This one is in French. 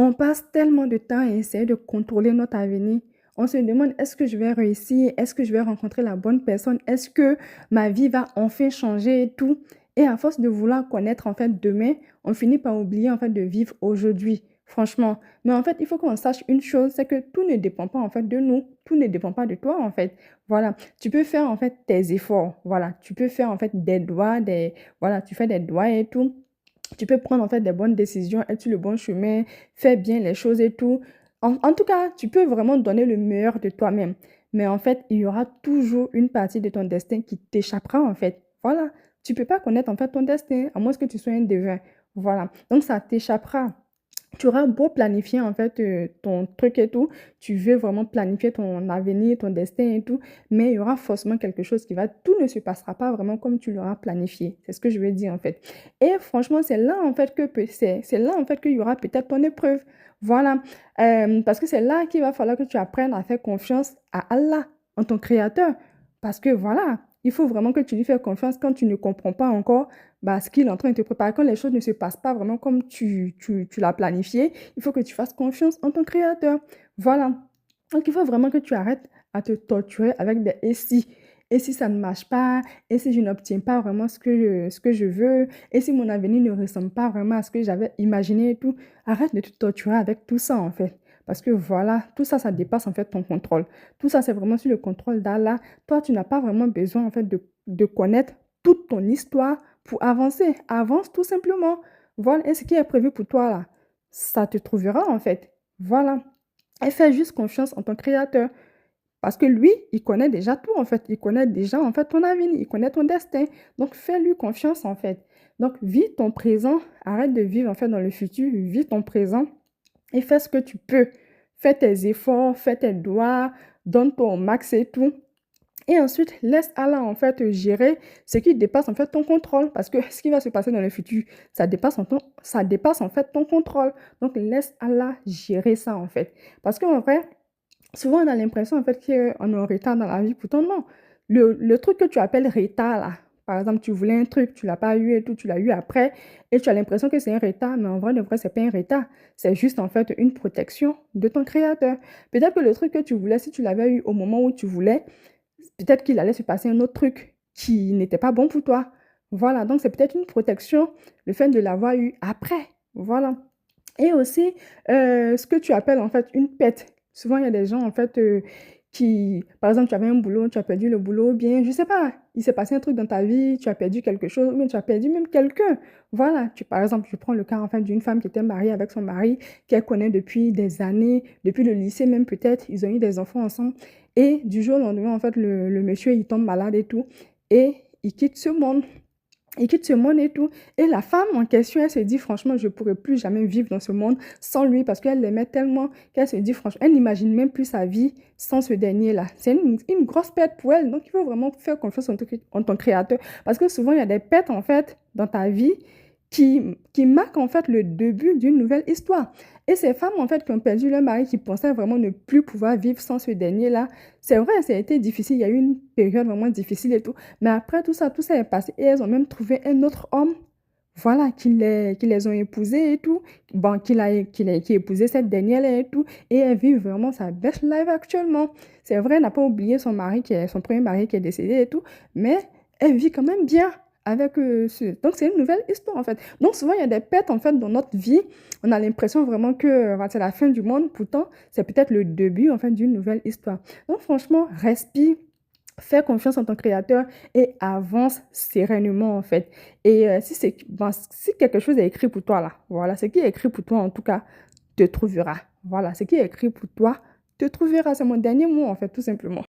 On passe tellement de temps à essayer de contrôler notre avenir. On se demande, est-ce que je vais réussir? Est-ce que je vais rencontrer la bonne personne? Est-ce que ma vie va enfin changer et tout? Et à force de vouloir connaître en fait demain, on finit par oublier en fait de vivre aujourd'hui, franchement. Mais en fait, il faut qu'on sache une chose, c'est que tout ne dépend pas en fait de nous. Tout ne dépend pas de toi en fait. Voilà, tu peux faire en fait tes efforts. Voilà, tu peux faire en fait des doigts, voilà, tu fais des doigts et tout. Tu peux prendre en fait des bonnes décisions, être sur le bon chemin, faire bien les choses et tout. En tout cas, tu peux vraiment donner le meilleur de toi-même. Mais en fait, il y aura toujours une partie de ton destin qui t'échappera en fait. Voilà. Tu peux pas connaître en fait ton destin, à moins que tu sois un devin. Voilà. Donc ça t'échappera. Tu auras beau planifier en fait ton truc et tout, tu veux vraiment planifier ton avenir, ton destin et tout, mais il y aura forcément quelque chose qui va, tout ne se passera pas vraiment comme tu l'auras planifié. C'est ce que je veux dire en fait. Et franchement, c'est là en fait c'est là en fait qu'il y aura peut-être ton épreuve. Voilà. Parce que c'est là qu'il va falloir que tu apprennes à faire confiance à Allah, en ton créateur. Parce que voilà, il faut vraiment que tu lui fasses confiance quand tu ne comprends pas encore bah, ce qu'il est en train de te préparer. Quand les choses ne se passent pas vraiment comme tu l'as planifié, il faut que tu fasses confiance en ton créateur. Voilà. Donc, il faut vraiment que tu arrêtes à te torturer avec des et si. Et si ça ne marche pas, et si je n'obtiens pas vraiment ce que je veux, et si mon avenir ne ressemble pas vraiment à ce que j'avais imaginé et tout, arrête de te torturer avec tout ça en fait. Parce que voilà, tout ça, ça dépasse en fait ton contrôle. Tout ça, c'est vraiment sur le contrôle d'Allah. Toi, tu n'as pas vraiment besoin en fait de connaître toute ton histoire pour avancer. Avance tout simplement. Voilà, et ce qui est prévu pour toi là, ça te trouvera en fait. Voilà. Et fais juste confiance en ton créateur. Parce que lui, il connaît déjà tout en fait. Il connaît déjà en fait ton avenir, il connaît ton destin. Donc fais-lui confiance en fait. Donc vis ton présent, arrête de vivre en fait dans le futur, vis ton présent et fais ce que tu peux. Fais tes efforts, fais tes doigts, donne ton max et tout. Et ensuite, laisse Allah en fait gérer ce qui dépasse en fait ton contrôle. Parce que ce qui va se passer dans le futur, ça dépasse en fait ton contrôle. Donc laisse Allah gérer ça en fait. Parce qu'en vrai, souvent on a l'impression en fait qu'on est en retard dans la vie. Pourtant non. Le truc que tu appelles retard là, par exemple, tu voulais un truc, tu l'as pas eu et tout, tu l'as eu après, et tu as l'impression que c'est un retard, mais en vrai, de vrai, c'est pas un retard. C'est juste en fait une protection de ton créateur. Peut-être que le truc que tu voulais, si tu l'avais eu au moment où tu voulais, peut-être qu'il allait se passer un autre truc qui n'était pas bon pour toi. Voilà, donc c'est peut-être une protection, le fait de l'avoir eu après. Voilà. Et aussi, ce que tu appelles en fait une pète. Souvent, il y a des gens en fait qui, par exemple, tu avais un boulot, tu as perdu le boulot, ou bien, je sais pas, il s'est passé un truc dans ta vie, tu as perdu quelque chose, ou bien tu as perdu même quelqu'un. Voilà, par exemple, je prends le cas en fait d'une femme qui était mariée avec son mari, qu'elle connaît depuis des années, depuis le lycée même peut-être, ils ont eu des enfants ensemble. Et du jour au lendemain, en fait, le monsieur, il tombe malade et tout, et il quitte ce monde. Il quitte ce monde et tout. Et la femme en question, elle se dit, franchement, je ne pourrais plus jamais vivre dans ce monde sans lui parce qu'elle l'aimait tellement qu'elle se dit, franchement, elle n'imagine même plus sa vie sans ce dernier-là. C'est une grosse perte pour elle. Donc, il faut vraiment faire confiance en ton créateur. Parce que souvent, il y a des pertes, en fait, dans ta vie qui marquent, en fait, le début d'une nouvelle histoire. Et ces femmes, en fait, qui ont perdu leur mari, qui pensaient vraiment ne plus pouvoir vivre sans ce dernier-là, c'est vrai, ça a été difficile. Il y a eu une période vraiment difficile et tout. Mais après tout ça est passé. Et elles ont même trouvé un autre homme, voilà, qui les ont épousés et tout. Bon, qui a épousé cette dernière-là et tout. Et elle vit vraiment sa best life actuellement. C'est vrai, elle n'a pas oublié son premier mari qui est décédé et tout. Mais elle vit quand même bien avec Donc, c'est une nouvelle histoire, en fait. Donc, souvent, il y a des pertes, en fait, dans notre vie. On a l'impression vraiment que c'est la fin du monde. Pourtant, c'est peut-être le début, en fait, d'une nouvelle histoire. Donc, franchement, respire. Fais confiance en ton créateur et avance sereinement en fait. Et si quelque chose est écrit pour toi là, voilà, ce qui est écrit pour toi en tout cas te trouvera. Voilà, ce qui est écrit pour toi te trouvera. C'est mon dernier mot en fait, tout simplement.